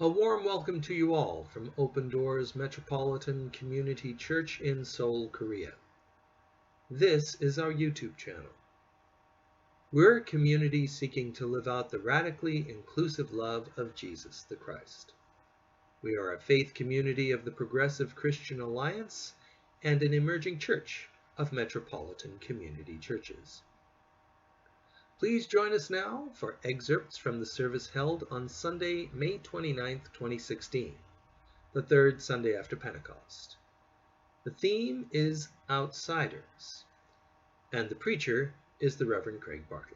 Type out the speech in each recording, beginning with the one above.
A warm welcome to you all from Open Doors Metropolitan Community Church in Seoul, Korea. This is our YouTube channel. We're a community seeking to live out the radically inclusive love of Jesus the Christ. We are a faith community of the Progressive Christian Alliance and an emerging church of metropolitan community churches. Please join us now for excerpts from the service held on Sunday, May 29, 2016, the third Sunday after Pentecost. The theme is Outsiders, and the preacher is the Reverend Craig Bartlett.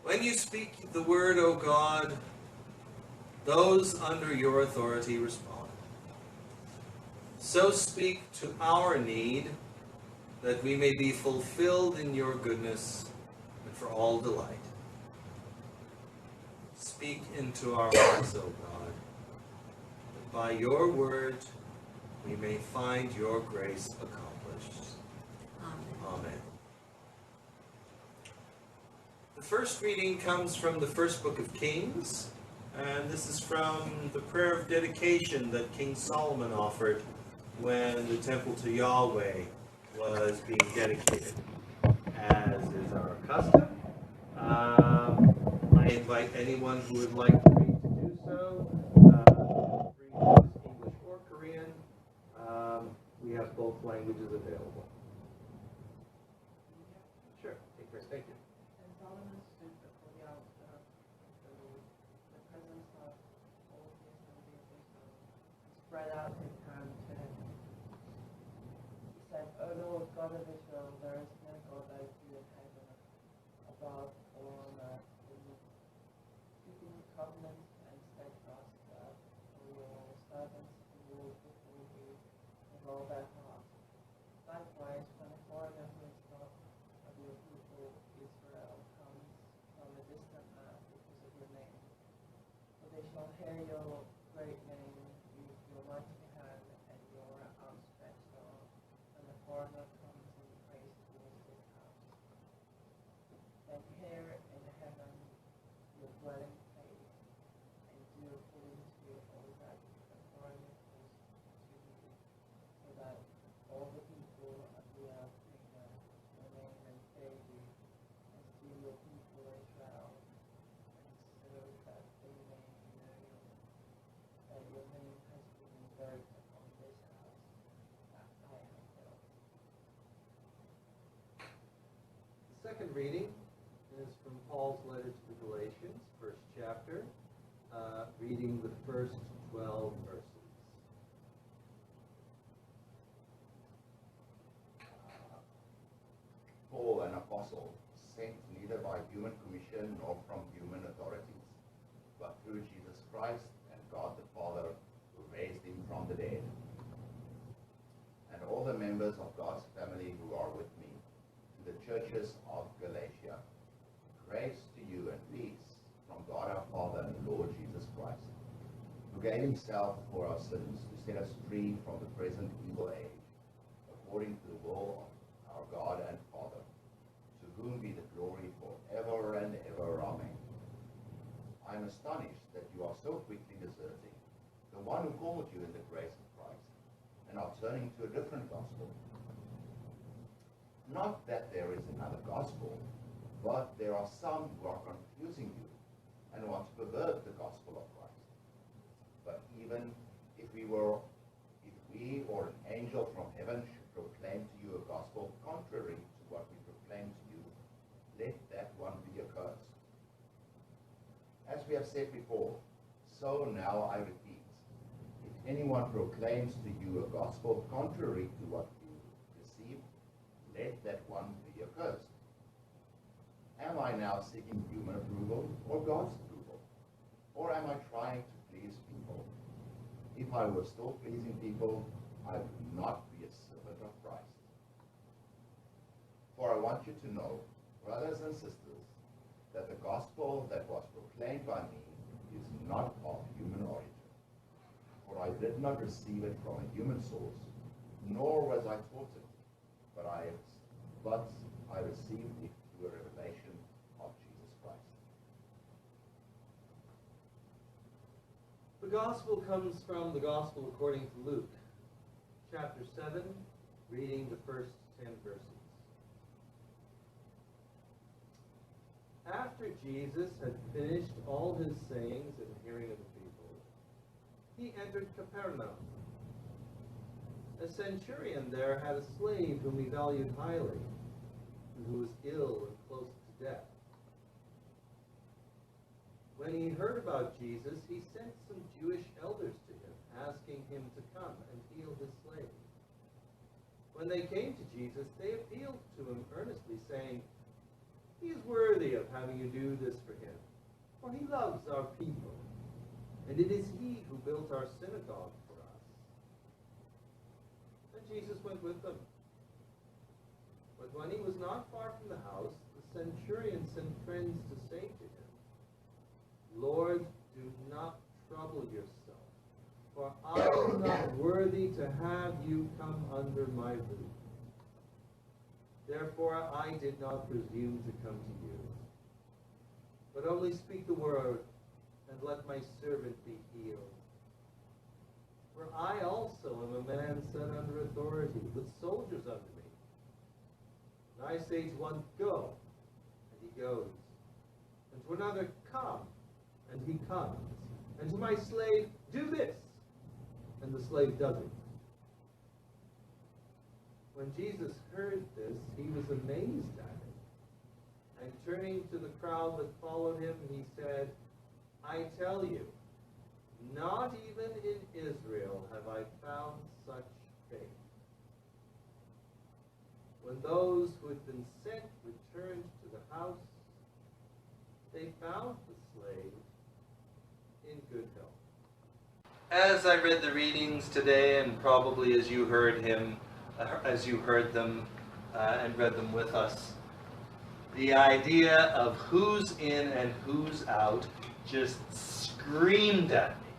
When you speak the word, O God, those under your authority respond. So speak to our need, that we may be fulfilled in your goodness and for all delight. Speak into our hearts, O God, that by your word we may find your grace accomplished. Amen. The first reading comes from the first book of Kings, and this is from the prayer of dedication that King Solomon offered when the temple to Yahweh was being dedicated. As is our custom, I invite anyone who would like to read to do so. Read English or Korean. We have both languages available. Sure, take first, thank you. And Solomon stood before the altar of the presence of all the assembly of Israel, and spread out his hand to heaven. He said, O Lord God of Israel, there is no God like you in heaven, above or on earth beneath, keeping covenant and steadfast love for your servants who walk before you with all their heart. Likewise, when a foreigner who is not of your people Israel comes from a distant land because of your name, for they shall hear your great name, your mighty hand, and your outstretched arm, when the foreigner comes in praise towards this house. Then hear in heaven your dwelling place, and do according to all that the foreigner calls to you, so that all the people of the earth may know your name and fear you, and see your people Israel, and so that they may know that your name has been invoked upon this house that I have built. The second reading is from Paul's letter to the Galatians, first chapter, reading the first 12 verses. Paul, an apostle, sent neither by human commission nor from human authorities, but through Jesus Christ and God the Father, who raised him from the dead, and all the members of God's family who are with me, to the churches of Galatia. Grace to you and peace from God our Father and Lord Jesus Christ, who gave himself for our sins to set us free from the present evil age, according to the will of our God and Father, to whom be the glory forever and ever. Amen. I am astonished that you are so quickly deserting the one who called you in the grace of Christ, and are turning to a different gospel. Not that there is another gospel, but there are some who are confusing you and want to pervert the gospel of Christ. But even if we or an angel from heaven should proclaim to you a gospel contrary to what we proclaim to you, let that one be accursed. As we have said before, so now I repeat, if anyone proclaims to you a gospel contrary to what you received, let that one be accursed. Am I now seeking human approval or God's approval? Or am I trying to please people? If I were still pleasing people, I would not be a servant of Christ. For I want you to know, brothers and sisters, that the gospel that was proclaimed by me is not of human origin. For I did not receive it from a human source, nor was I taught it, but I received it through a revelation of Jesus Christ. The Gospel comes from the Gospel according to Luke, chapter 7, reading the first 10 verses. After Jesus had finished all his sayings in the hearing of the people, he entered Capernaum. A centurion there had a slave whom he valued highly, and who was ill and close to death. When he heard about Jesus, he sent some Jewish elders to him, asking him to come and heal his slave. When they came to Jesus, they appealed to him earnestly, saying, "He is worthy of having you do this for him, for he loves our people, and it is he who built our synagogue for us." And Jesus went with them. But when he was not far from the house, the centurion sent friends to say to him, "Lord, do not trouble yourself, for I am not worthy to have you come under my roof. Therefore I did not presume to come to you. But only speak the word, and let my servant be healed. For I also am a man set under authority, with soldiers under me. And I say to one, 'Go,' and he goes, and to another, 'Come,' and he comes, and to my slave, 'Do this,' and the slave does it." When Jesus heard this, he was amazed at it. And turning to the crowd that followed him, he said, "I tell you, not even in Israel have I found such faith." When those who had been sent returned to the house, they found the slave in good health. As I read the readings today, and probably as you heard them and read them with us, the idea of who's in and who's out just screamed at me.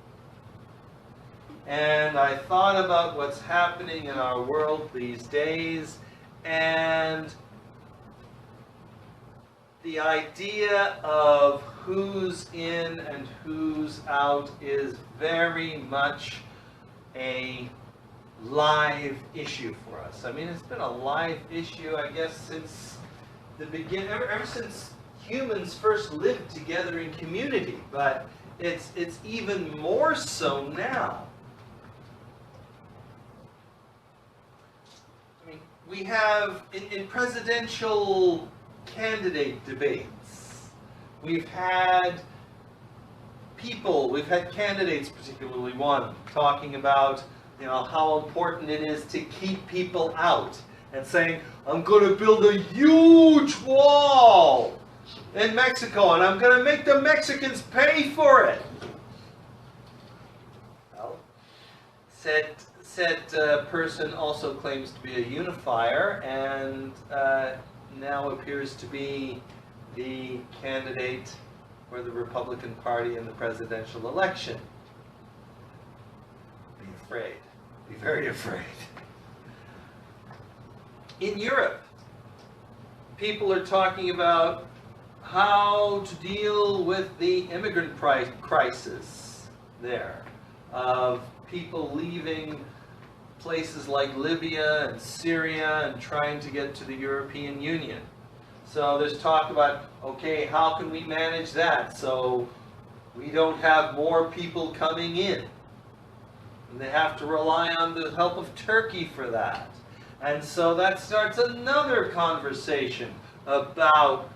And I thought about what's happening in our world these days, and the idea of who's in and who's out is very much a live issue for us. I mean, it's been a live issue, I guess, since the beginning, ever since humans first lived together in community, but it's even more so now. I mean, we have, in presidential candidate debates, we've had candidates, particularly one, talking about how important it is to keep people out, and saying, "I'm going to build a huge wall in Mexico, and I'm going to make the Mexicans pay for it." Well, said person also claims to be a unifier, and now appears to be the candidate for the Republican Party in the presidential election. Be afraid. Be very afraid. In Europe, people are talking about how to deal with the immigrant crisis there, of people leaving places like Libya and Syria and trying to get to the European Union. So there's talk about, okay, how can we manage that so we don't have more people coming in? And they have to rely on the help of Turkey for that. And so that starts another conversation about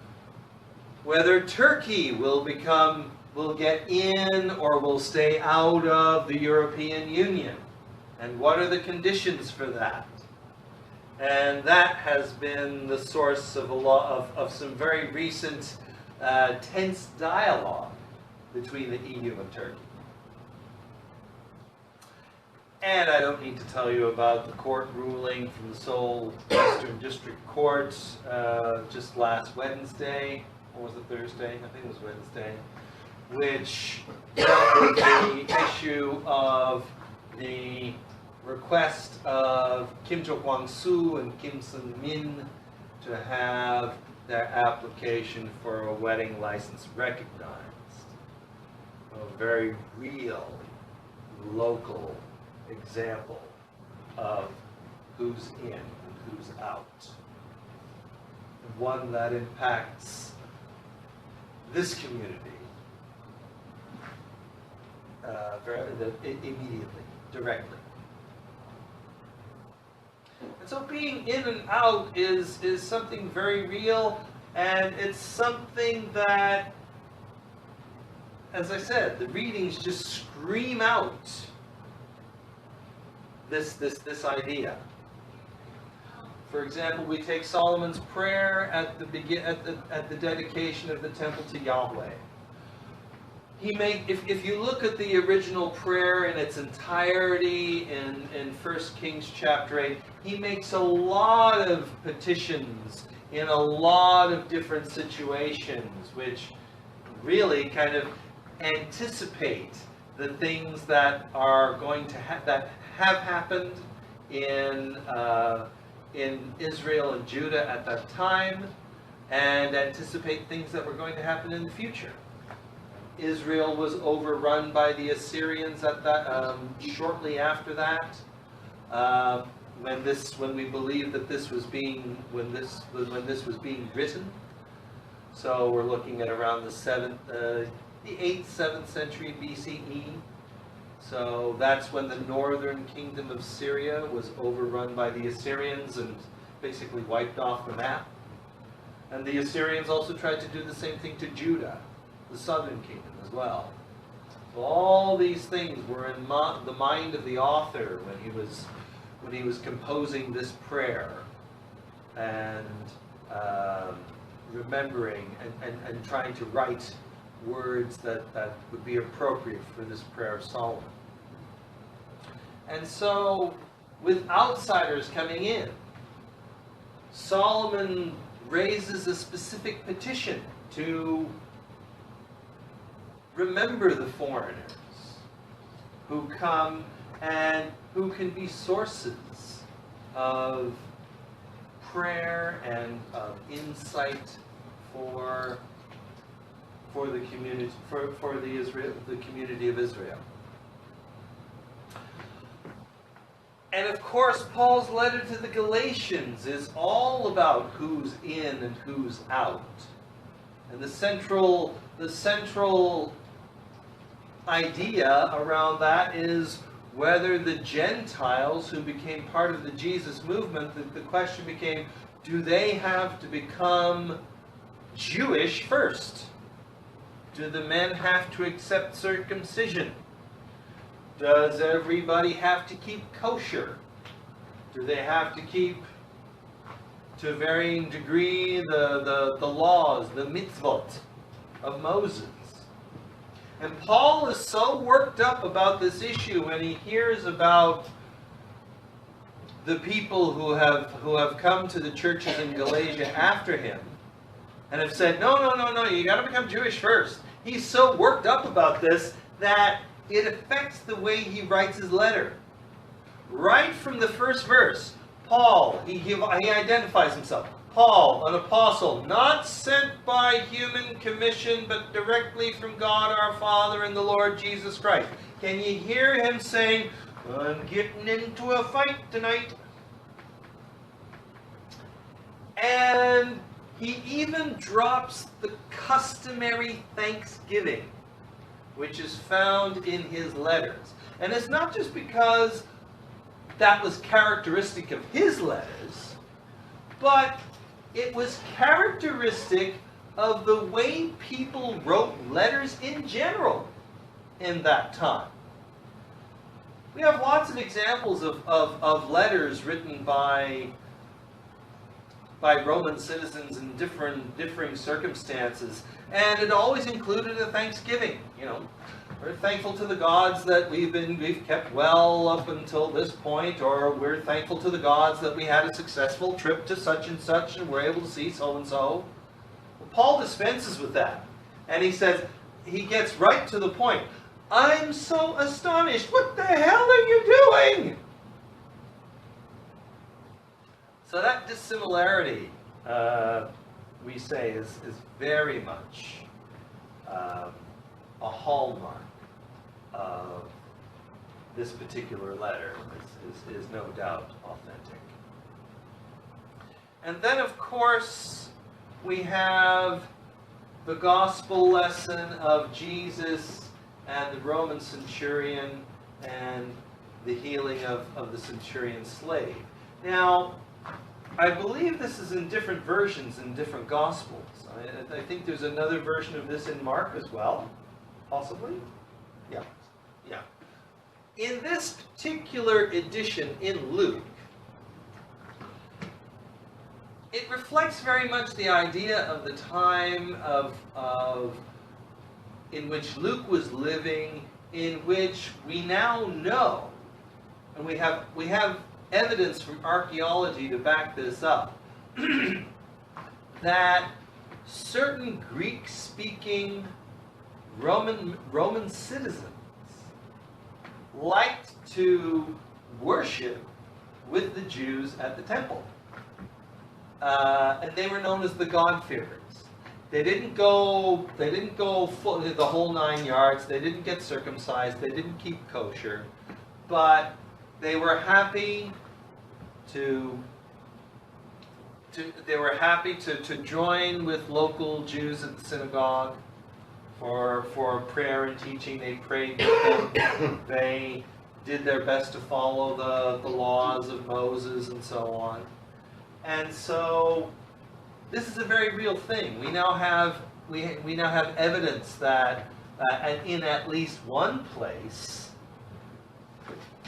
whether Turkey will get in or will stay out of the European Union. And what are the conditions for that? And that has been the source of some very recent tense dialogue between the EU and Turkey. And I don't need to tell you about the court ruling from the Seoul Western District Court just last Wednesday, or was it Thursday? I think it was Wednesday, which dealt with the issue of the request of Kim Jo-kwang-soo and Kim Sun-min to have their application for a wedding license recognized. A very real local example of who's in and who's out. One that impacts this community immediately, directly. And so being in and out is something very real, and it's something that, as I said, the readings just scream out this idea. For example, we take Solomon's prayer at the dedication of the temple to Yahweh. If you look at the original prayer in its entirety in 1 Kings chapter 8, he makes a lot of petitions in a lot of different situations, which really kind of anticipate the things that are going to that have happened in Israel and Judah at that time, and anticipate things that were going to happen in the future. Israel was overrun by the Assyrians at that shortly after that. When we believe that this was being when this was being written, so we're looking at around the 8th, 7th century BCE. So that's when the northern kingdom of Syria was overrun by the Assyrians and basically wiped off the map. And the Assyrians also tried to do the same thing to Judah, the southern kingdom as well. So all these things were in the mind of the author when he was composing this prayer and remembering and trying to write words that would be appropriate for this prayer of Solomon. And so, with outsiders coming in, Solomon raises a specific petition to remember the foreigners who come and who can be sources of prayer and of insight for the community, for the community of Israel. And of course, Paul's letter to the Galatians is all about who's in and who's out. And the central idea around that is whether the Gentiles who became part of the Jesus movement, the question became, do they have to become Jewish first? Do the men have to accept circumcision? Does everybody have to keep kosher? Do they have to keep, to a varying degree, the laws, the mitzvot of Moses? And Paul is so worked up about this issue when he hears about the people who have come to the churches in Galatia after him and have said, no, you got to become Jewish first. He's so worked up about this that it affects the way he writes his letter. Right from the first verse, Paul, he identifies himself. Paul, an apostle, not sent by human commission, but directly from God our Father and the Lord Jesus Christ. Can you hear him saying, I'm getting into a fight tonight? And he even drops the customary thanksgiving, which is found in his letters. And it's not just because that was characteristic of his letters, but it was characteristic of the way people wrote letters in general in that time. We have lots of examples of letters written by Roman citizens in differing circumstances, and it always included a thanksgiving. You know, we're thankful to the gods that we've kept well up until this point, or we're thankful to the gods that we had a successful trip to such and such, and we're able to see so and so. Well, Paul dispenses with that, and he says, he gets right to the point. I'm so astonished. What the hell are you doing? So that dissimilarity, we say, is very much a hallmark of this particular letter is no doubt authentic. And then, of course, we have the gospel lesson of Jesus and the Roman centurion and the healing of the centurion's slave. Now, I believe this is in different versions in different gospels. I think there's another version of this in Mark as well, possibly. Yeah. In this particular edition in Luke, it reflects very much the idea of the time of in which Luke was living, in which we now know, and we have evidence from archaeology to back this up, that certain Greek-speaking Roman citizens liked to worship with the Jews at the temple. And they were known as the God-fearers. They didn't go full, the whole 9 yards. They didn't get circumcised. They didn't keep kosher. But they were happy to join with local Jews at the synagogue for prayer and teaching. They prayed with them. They did their best to follow the laws of Moses and so on. And so this is a very real thing. We now have evidence that in at least one place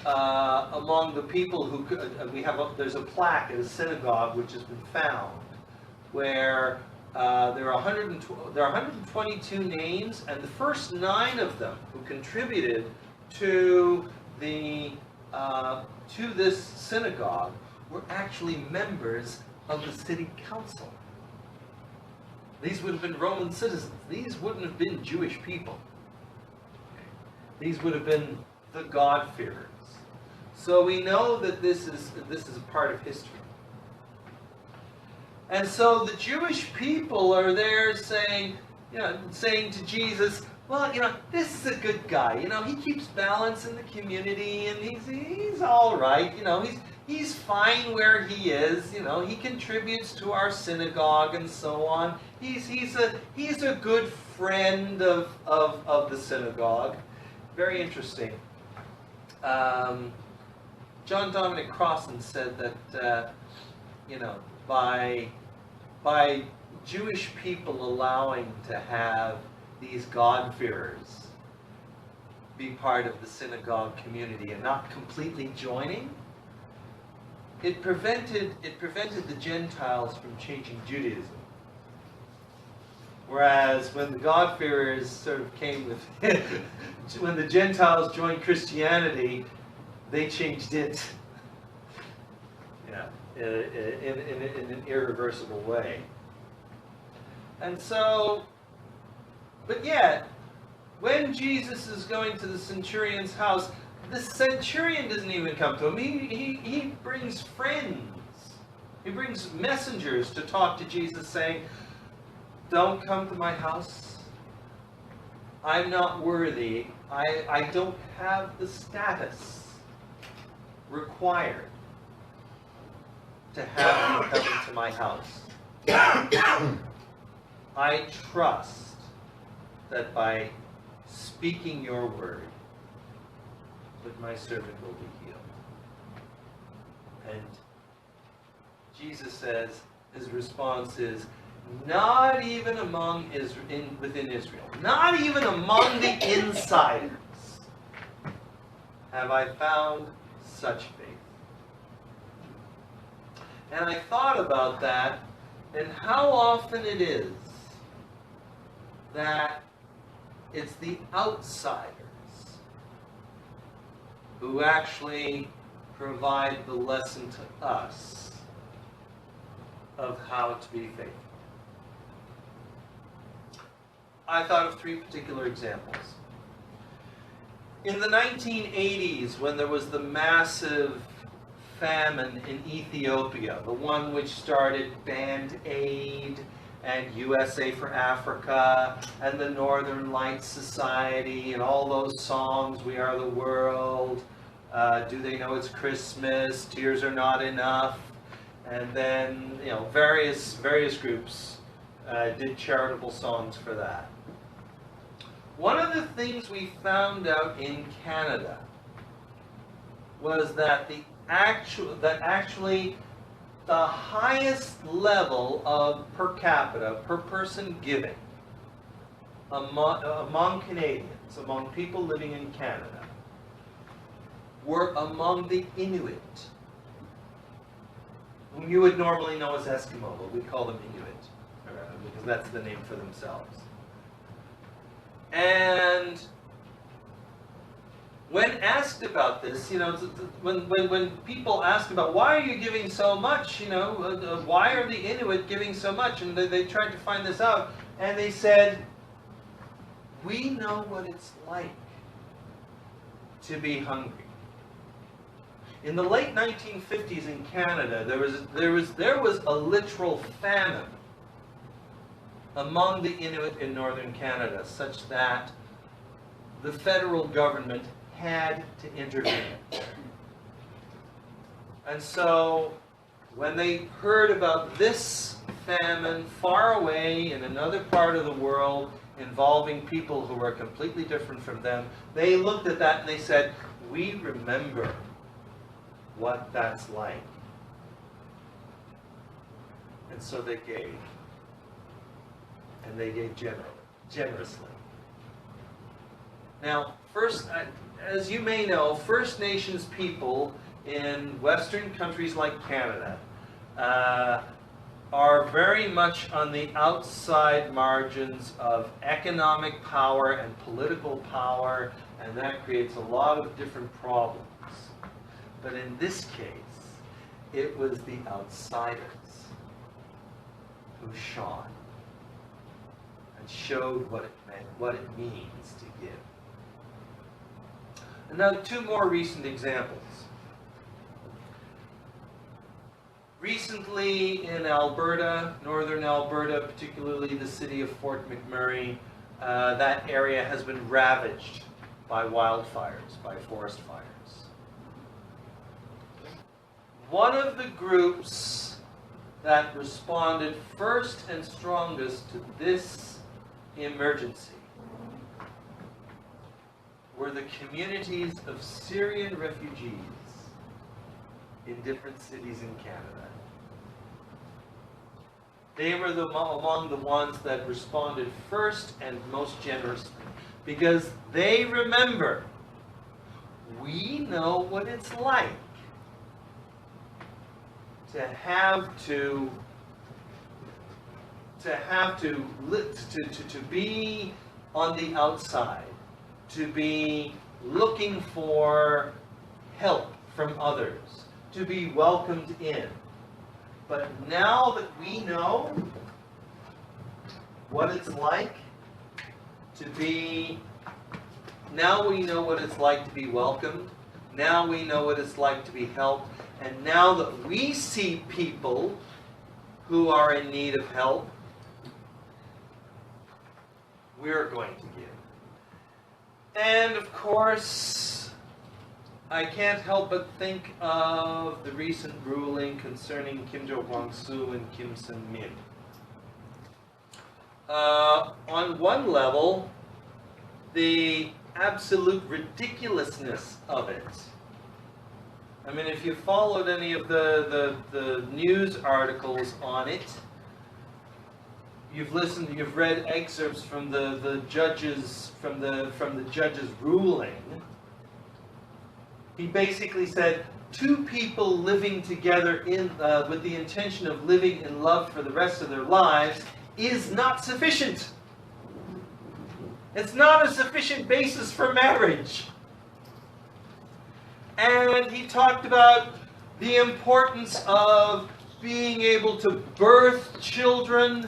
among the people who there's a plaque at a synagogue which has been found where there are 122 names, and the first 9 of them who contributed to this synagogue were actually members of the city council. These would have been Roman citizens. These wouldn't have been Jewish people. These would have been the God-fearers. So we know that this is a part of history. And so the Jewish people are there saying to Jesus, well, this is a good guy. He keeps balance in the community, and he's all right. He's fine where he is. He contributes to our synagogue and so on. He's a good friend of the synagogue. Very interesting. John Dominic Crossan said that by Jewish people allowing to have these God-fearers be part of the synagogue community and not completely joining, it prevented the Gentiles from changing Judaism. Whereas when the God-fearers sort of came with, when the Gentiles joined Christianity, they changed it. In an irreversible way. And so, but yet, when Jesus is going to the centurion's house, the centurion doesn't even come to him. He brings friends. He brings messengers to talk to Jesus, saying, don't come to my house. I'm not worthy. I don't have the status required to have you come into my house. I trust that by speaking your word, that my servant will be healed. And Jesus says, his response is, not even within Israel, not even among the insiders have I found such faith. And I thought about that and how often it is that it's the outsiders who actually provide the lesson to us of how to be faithful. I thought of 3 particular examples. In the 1980s, when there was the massive famine in Ethiopia, the one which started Band Aid and USA for Africa, and the Northern Lights Society, and all those songs, We Are the World, Do They Know It's Christmas, Tears Are Not Enough, and then, you know, various groups did charitable songs for that. One of the things we found out in Canada was that actually the highest level of per capita, per person giving among Canadians, among people living in Canada, were among the Inuit, whom you would normally know as Eskimo, but we call them Inuit, because that's the name for themselves. And when asked about this, you know, when people ask about why are you giving so much, you know, why are the Inuit giving so much, and they tried to find this out, and they said, we know what it's like to be hungry. In the late 1950s in Canada, there was a literal famine among the Inuit in northern Canada, such that the federal government had to intervene. And so, when they heard about this famine far away in another part of the world, involving people who were completely different from them, they looked at that and they said, we remember what that's like. And so they gave. And they gave generously. Now, first, as you may know, First Nations people in Western countries like Canada are very much on the outside margins of economic power and political power, and that creates a lot of different problems. But in this case, it was the outsiders who shone and showed what it meant, what it means to give. And now, two more recent examples. Recently in Alberta, northern Alberta, particularly the city of Fort McMurray, that area has been ravaged by wildfires, by forest fires. One of the groups that responded first and strongest to this emergency were the communities of Syrian refugees in different cities in Canada. They were among the ones that responded first and most generously, because they remember, we know what it's like to have to be on the outside, to be looking for help from others, to be welcomed in. But now that we know what it's like to be, now we know what it's like to be welcomed, now we know what it's like to be helped, and now that we see people who are in need of help, we're going to give. And of course, I can't help but think of the recent ruling concerning Kim Jo-Kwang-soo and Kim Sun-min. On one level, the absolute ridiculousness of it. I mean, if you followed any of the news articles on it, you've read excerpts from the judge's ruling. He basically said, two people living together with the intention of living in love for the rest of their lives is not sufficient. It's not a sufficient basis for marriage. And he talked about the importance of being able to birth children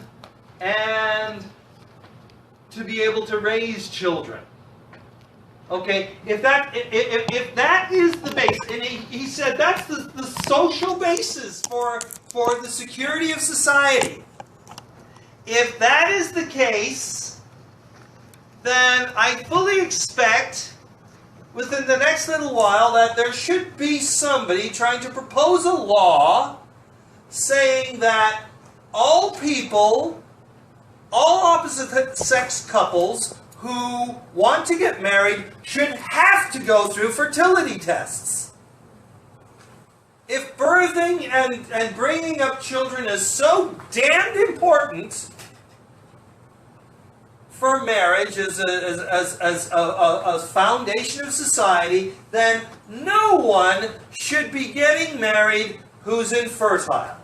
and to be able to raise children. Okay, if that is the base, and he said that's the social basis for the security of society. if that is the case, then I fully expect within the next little while that there should be somebody trying to propose a law saying that all people, all opposite sex couples who want to get married should have to go through fertility tests. If birthing and bringing up children is so damned important for marriage as a foundation of society, then no one should be getting married who's infertile.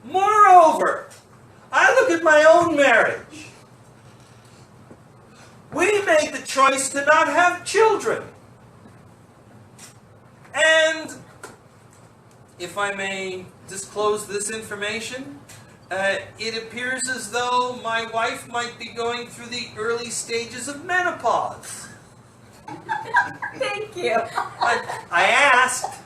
Moreover, I look at my own marriage. We made the choice to not have children. And if I may disclose this information, it appears as though my wife might be going through the early stages of menopause. Thank you. I asked.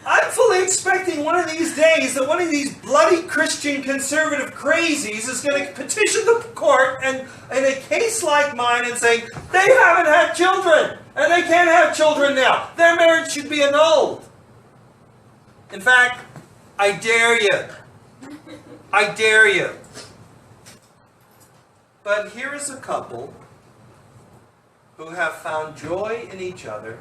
I'm fully expecting one of these days that one of these bloody Christian conservative crazies is going to petition the court and in a case like mine and saying they haven't had children and they can't have children now. Their marriage should be annulled. In fact, I dare you. I dare you. But here is a couple who have found joy in each other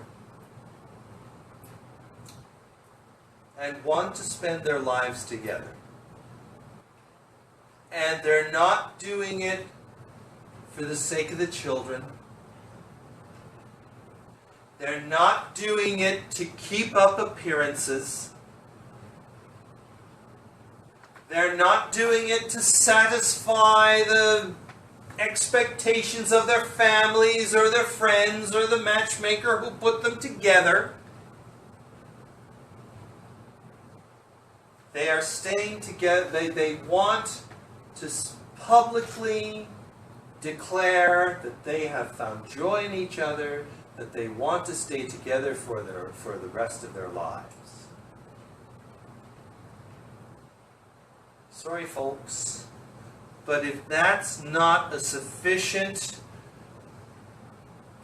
and want to spend their lives together. And they're not doing it for the sake of the children. They're not doing it to keep up appearances. They're not doing it to satisfy the expectations of their families or their friends or the matchmaker who put them together. They are staying together. They want to publicly declare that they have found joy in each other, that they want to stay together for the rest of their lives. Sorry, folks, but if that's not a sufficient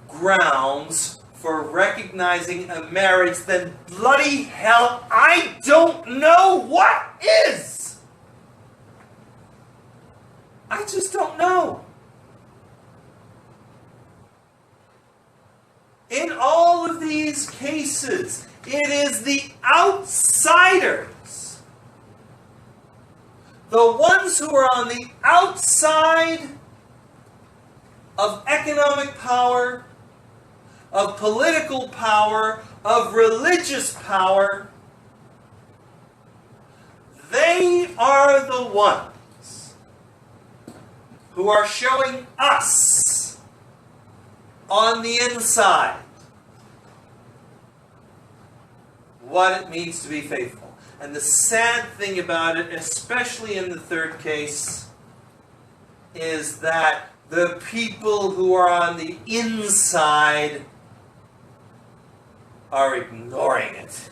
grounds for recognizing a marriage, then bloody hell, I don't know what is! I just don't know. In all of these cases, it is the outsiders, the ones who are on the outside of economic power, of political power, of religious power. They are the ones who are showing us on the inside what it means to be faithful. And the sad thing about it, especially in the third case, is that the people who are on the inside are ignoring it.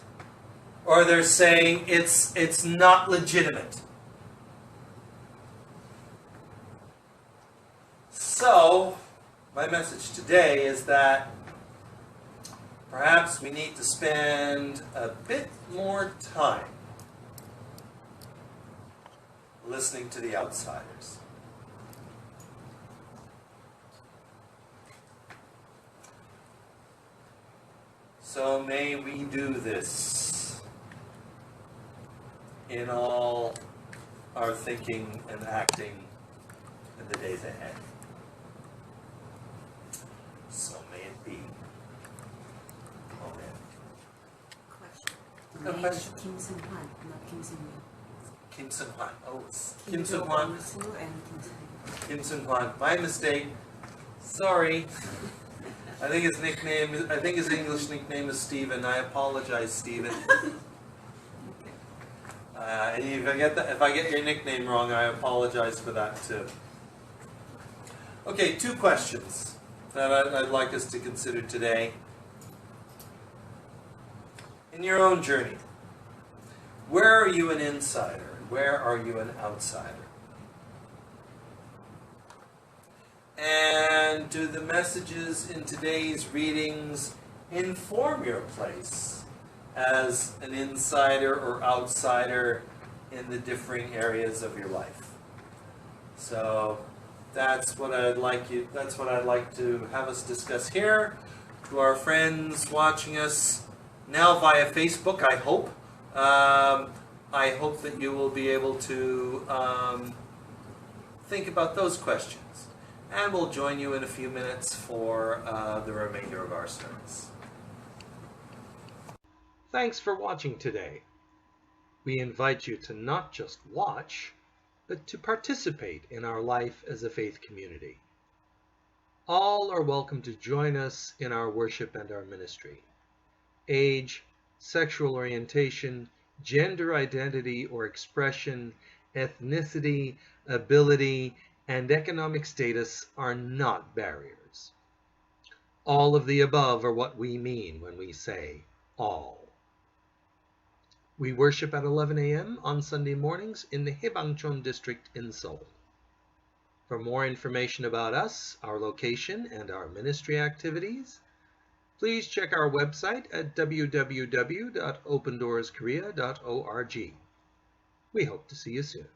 Or they're saying it's not legitimate. So, my message today is that perhaps we need to spend a bit more time listening to the outsiders. So may we do this in all our thinking and acting in the days ahead. So may it be. Amen. Question. No Name question. Kim Seung Hwan, not Kim Seung Min. Kim Seung Hwan. Oh, it's Kim Seung Hwan. And Kim Seung Kim Seung Hwan. My mistake. Sorry. I think his English nickname is Stephen. I apologize, Stephen. And if I get your nickname wrong, I apologize for that too. Okay, two questions that I'd like us to consider today. In your own journey, Where are you an insider? Where are you an outsider? And do the messages in today's readings inform your place as an insider or outsider in the differing areas of your life? So that's what I'd like to have us discuss here. To our friends watching us now via Facebook, I hope. I hope that you will be able to think about those questions. And we'll join you in a few minutes for the remainder of our service. Thanks for watching today. We invite you to not just watch, but to participate in our life as a faith community. All are welcome to join us in our worship and our ministry. Age, sexual orientation, gender identity or expression, ethnicity, ability, and economic status are not barriers. All of the above are what we mean when we say all. We worship at 11 a.m. on Sunday mornings in the Hebangchon district in Seoul. For more information about us, our location, and our ministry activities, please check our website at www.opendooorskorea.org. We hope to see you soon.